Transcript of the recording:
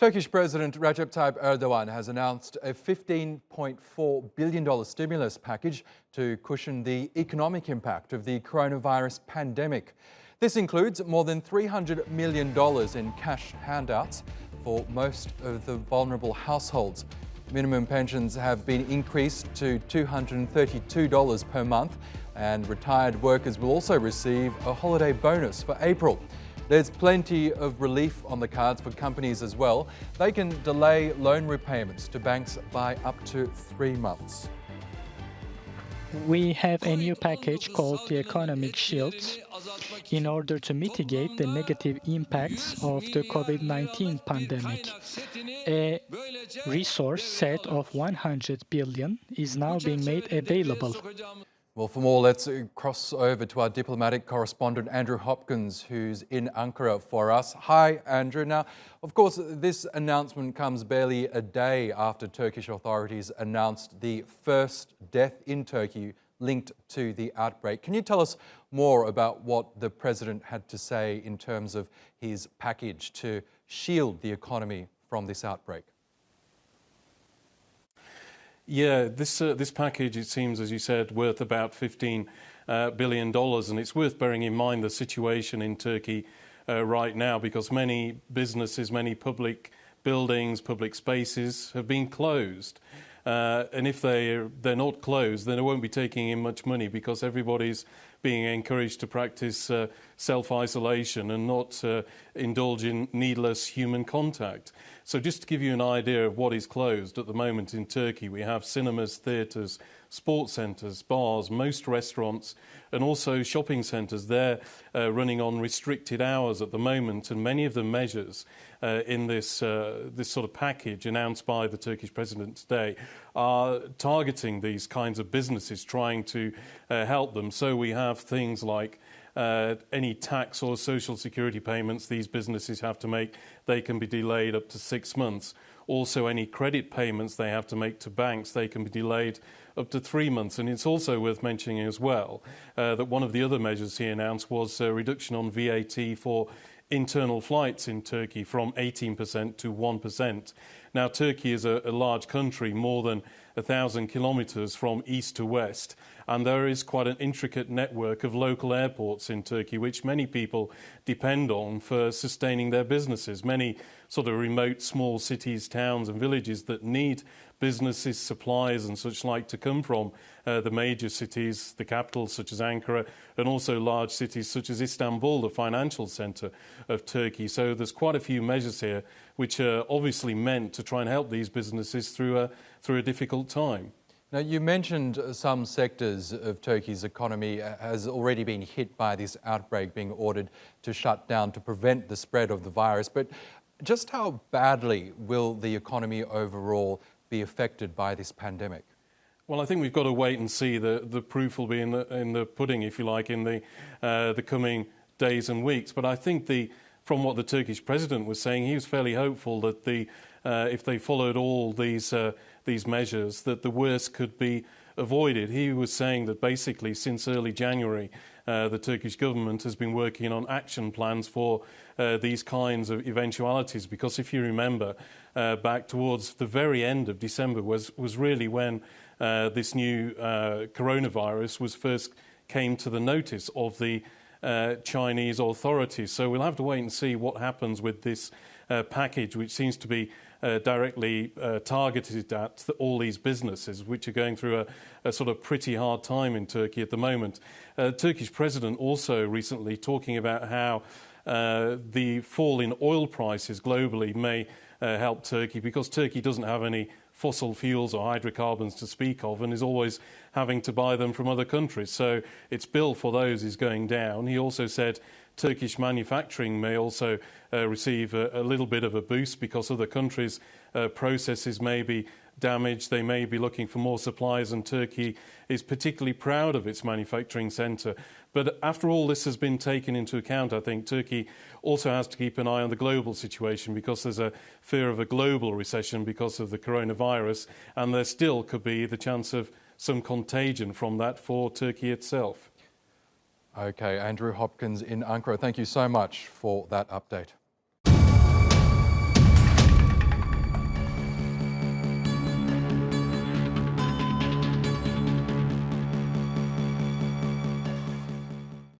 Turkish President Recep Tayyip Erdogan has announced a $15.4 billion stimulus package to cushion the economic impact of the coronavirus pandemic. This includes more than $300 million in cash handouts for most of the vulnerable households. Minimum pensions have been increased to $232 per month, and retired workers will also receive a holiday bonus for April. There's plenty of relief on the cards for companies as well. They can delay loan repayments to banks by up to 3 months. We have a new package called the Economic Shield in order to mitigate the negative impacts of the COVID-19 pandemic. A resource set of 100 billion is now being made available. Well, for more, let's cross over to our diplomatic correspondent Andrew Hopkins, who's in Ankara for us. Hi, Andrew. Now, of course, this announcement comes barely a day after Turkish authorities announced the first death in Turkey linked to the outbreak. Can you tell us more about what the president had to say in terms of his package to shield the economy from this outbreak? Yeah, this package, it seems, as you said, worth about $15 billion. And it's worth bearing in mind the situation in Turkey right now, because many businesses, many public buildings, public spaces have been closed. And if they're not closed, then they won't be taking in much money, because everybody's being encouraged to practice self-isolation and not indulge in needless human contact. So just to give you an idea of what is closed at the moment in Turkey, we have cinemas, theatres, sports centres, bars, most restaurants, and also shopping centres. They're running on restricted hours at the moment, and many of the measures in this sort of package announced by the Turkish president today are targeting these kinds of businesses, trying to help them. So we have things like any tax or social security payments these businesses have to make, they can be delayed up to 6 months. Also, any credit payments they have to make to banks, they can be delayed up to 3 months. And it's also worth mentioning as well that one of the other measures he announced was a reduction on VAT for internal flights in Turkey from 18% to 1%. Now, Turkey is a large country, more than 1,000 kilometres from east to west, and there is quite an intricate network of local airports in Turkey, which many people depend on for sustaining their businesses. Many sort of remote small cities, towns and villages that need businesses, supplies and such like to come from the major cities, the capitals such as Ankara, and also large cities such as Istanbul, the financial centre of Turkey. So there's quite a few measures here which are obviously meant to try and help these businesses through a difficult time. Now, you mentioned some sectors of Turkey's economy has already been hit by this outbreak, being ordered to shut down to prevent the spread of the virus. But just how badly will the economy overall be affected by this pandemic? Well, I think we've got to wait and see. The proof will be in the pudding, if you like, in the coming days and weeks. But I think from what the Turkish president was saying, he was fairly hopeful that if they followed all these measures, that the worst could be avoided. He was saying that basically since early January, the Turkish government has been working on action plans for these kinds of eventualities. Because if you remember, back towards the very end of December was really when this new coronavirus was first came to the notice of the Chinese authorities. So we'll have to wait and see what happens with this package, which seems to be directly targeted at all these businesses, which are going through a sort of pretty hard time in Turkey at the moment. Turkish president also recently talking about how the fall in oil prices globally may help Turkey, because Turkey doesn't have any fossil fuels or hydrocarbons to speak of and is always having to buy them from other countries. So its bill for those is going down. He also said Turkish manufacturing may also receive a little bit of a boost, because other countries' processes may be damaged. They may be looking for more supplies, and Turkey is particularly proud of its manufacturing centre. But after all this has been taken into account, I think Turkey also has to keep an eye on the global situation, because there's a fear of a global recession because of the coronavirus, and there still could be the chance of some contagion from that for Turkey itself. Okay, Andrew Hopkins in Ankara, thank you so much for that update.